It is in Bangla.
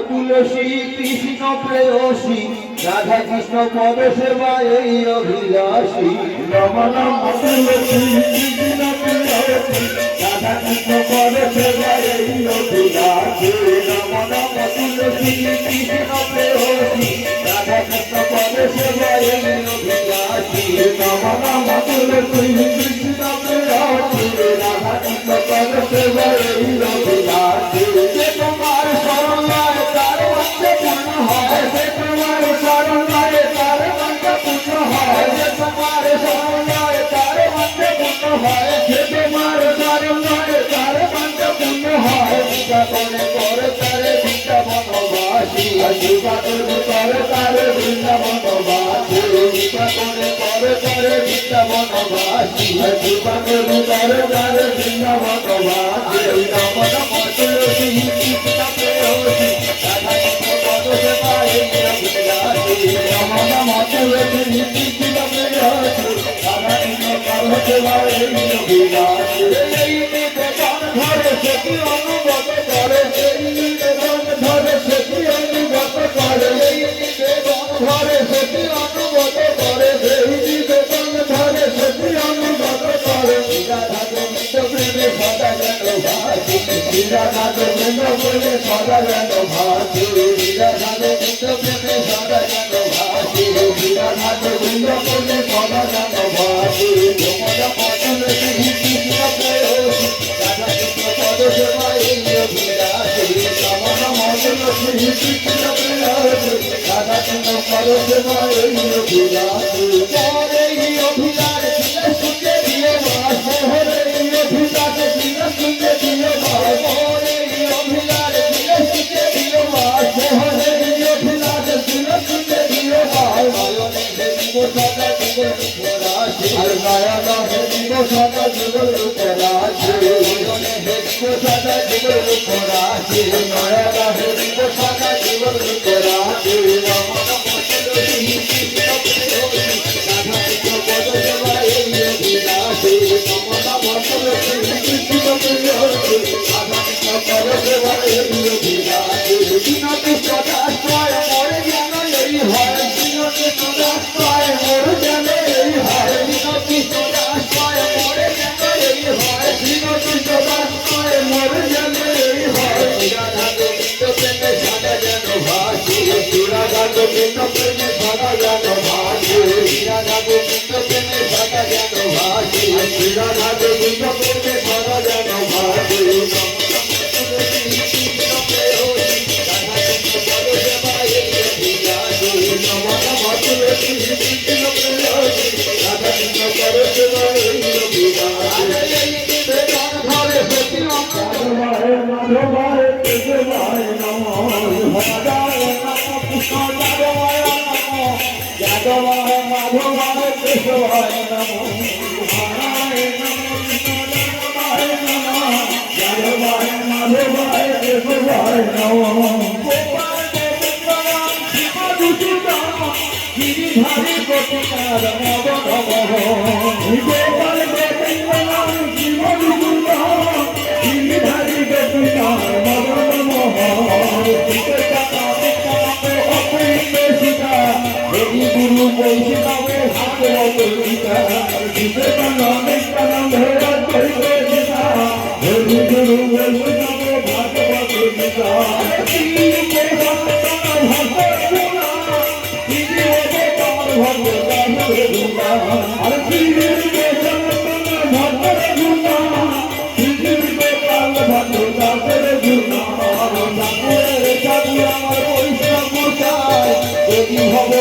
তুলসী কৃষ্ণ প্রেয়সী রাধা কৃষ্ণ পদ সেবা এই অভিলাষী রাম নাম তুলসী কৃষ্ণ প্রেয়সী রাধা কৃষ্ণ পদ সেবা এই অভিলাষী রাম নাম তুলসী কৃষ্ণ প্রেয়সী রাধা কৃষ্ণ পদ সেবা এই অভিলাষী রাম নাম তুলসী কৃষ্ণ প্রেয়সী রাধা কৃষ্ণ পদ সেবা এই অভিলাষী যে তোমার শরণ লয় তার মধ্যে পূর্ণ হয় যে তোমার শরণ লয় তার মধ্যে পূর্ণ হয় যে তোমার শরণ লয় তার মধ্যে পূর্ণ হয় যে তোমার শরণ লয় তার মধ্যে পূর্ণ হয় বিদ্যা করে করে তারে বৃন্দাবনবাসী বিদ্যা করে করে তারে বৃন্দাবনবাসী বিদ্যা করে করে তারে বৃন্দাবনবাসী বিদ্যা করে করে তারে বৃন্দাবনবাসী রাম নাম তুলসী কৃষ্ণ প্রেয়সী রাধা কৃষ্ণ পদ সেবা এই অভিলাষী রাম নাম তুলসী কৃষ্ণ প্রেয়সী রাধা কৃষ্ণ পদ সেবা এই অভিলাষী এই নিবেদন ধরে সেটি অনুগত করে এই নিবেদন ধরে সেটি অনুগত করে এই নিবেদন ধরে সেটি অনুগত করে এই নিবেদন ধরে সেটি অনুগত করে রাধা গোবিন্দ প্রেমে সদা যেন ভাসি রাধা গোবিন্দ বলে সদা যেন ভাসি রাধা গোবিন্দ প্রেমে সদা যেন ভাসি রাধা গোবিন্দ বলে সদা যেন ভাসি যমুনা পটলে কৃষ্ণ প্রেয়সী রাধা কৃষ্ণ পদ সেবা এই অভিলাষী রাম মন্ডল শ্রী কৃষ্ণ প্রেয়সী রাধা কৃষ্ণ পদ সেবা এই অভিলাষী পরে এই অভিলাষ ছিল শুনে দিয়ে বাস হরে এই অভিলাষ ছিল শুনে দিয়ে ভাই পরে এই অভিলাষ ছিল শুনে দিয়ে বাস হরে এই অভিলাষ ছিল শুনে দিয়ে ভাই নয়নে দেব সদা জীবন রাশি আর নয়ন হেদিব সদা জীবন রাশি নয়নে দেব সদা জীবন রাশি নয়ন হেদিব সদা জীবন রাশি রাম নাম তুলসী কৃষ্ণ প্রেয়সী রাধা কৃষ্ণ পদ সেবা এই অভিলাষী রাম নাম তুলসী কৃষ্ণ প্রেয়সী রাধা কৃষ্ণ পদ সেবা এই অভিলাষী কৃষ্ণ কৃষ্ণ দাসয় মরে যেন এই হয় কৃষ্ণ কৃষ্ণ দাসয় মরে যেন এই হয় কৃষ্ণ কৃষ্ণ দাসয় মরে যেন এই হয় কৃষ্ণ কৃষ্ণ দাসয় মরে যেন এই হয় রাধা গোবিন্দ প্রেমে সদা যেন ভাসি রাধা গোবিন্দ প্রেমে সদা যেন ভাসি রাধা গোবিন্দ প্রেমে সদা যেন ভাসি রাধা গোবিন্দ প্রেমে সদা যেন ভাসি কৃষ্ণ প্রেয়সী রাধা কৃষ্ণ পদ সেবা এই অভিলাষী নম নম তুলসী কৃষ্ণ প্রেয়সী রাধা কৃষ্ণ পদ সেবা এই অভিলাষী এই নিবেদন ধরে সেটি মাধবায় মাধবায় কেশবায় নমঃ হরায় নমঃ কৃষ্ণ যাদবায় নমঃ যাদবায় মাধবায় কেশবায় নমঃ হরায় নমঃ কৃষ্ণ যাদবায় নমঃ যাদবায় মাধবায় কেশবায় নমঃ গোপাল গোবিন্দ রাম শিব দূষিত গিরিধারী গোপীনাথ মদন মোহন গোপাল গোবিন্দ রাম শিব দূষিত গিরিধারী গোপীনাথ মদন মোহন গুরু বৈষ্ণবে ভাগবত গীতা নিত্যানন্দ সীতা হরি গুরু বৈষ্ণবে ভাগবত গীতা যদি ভব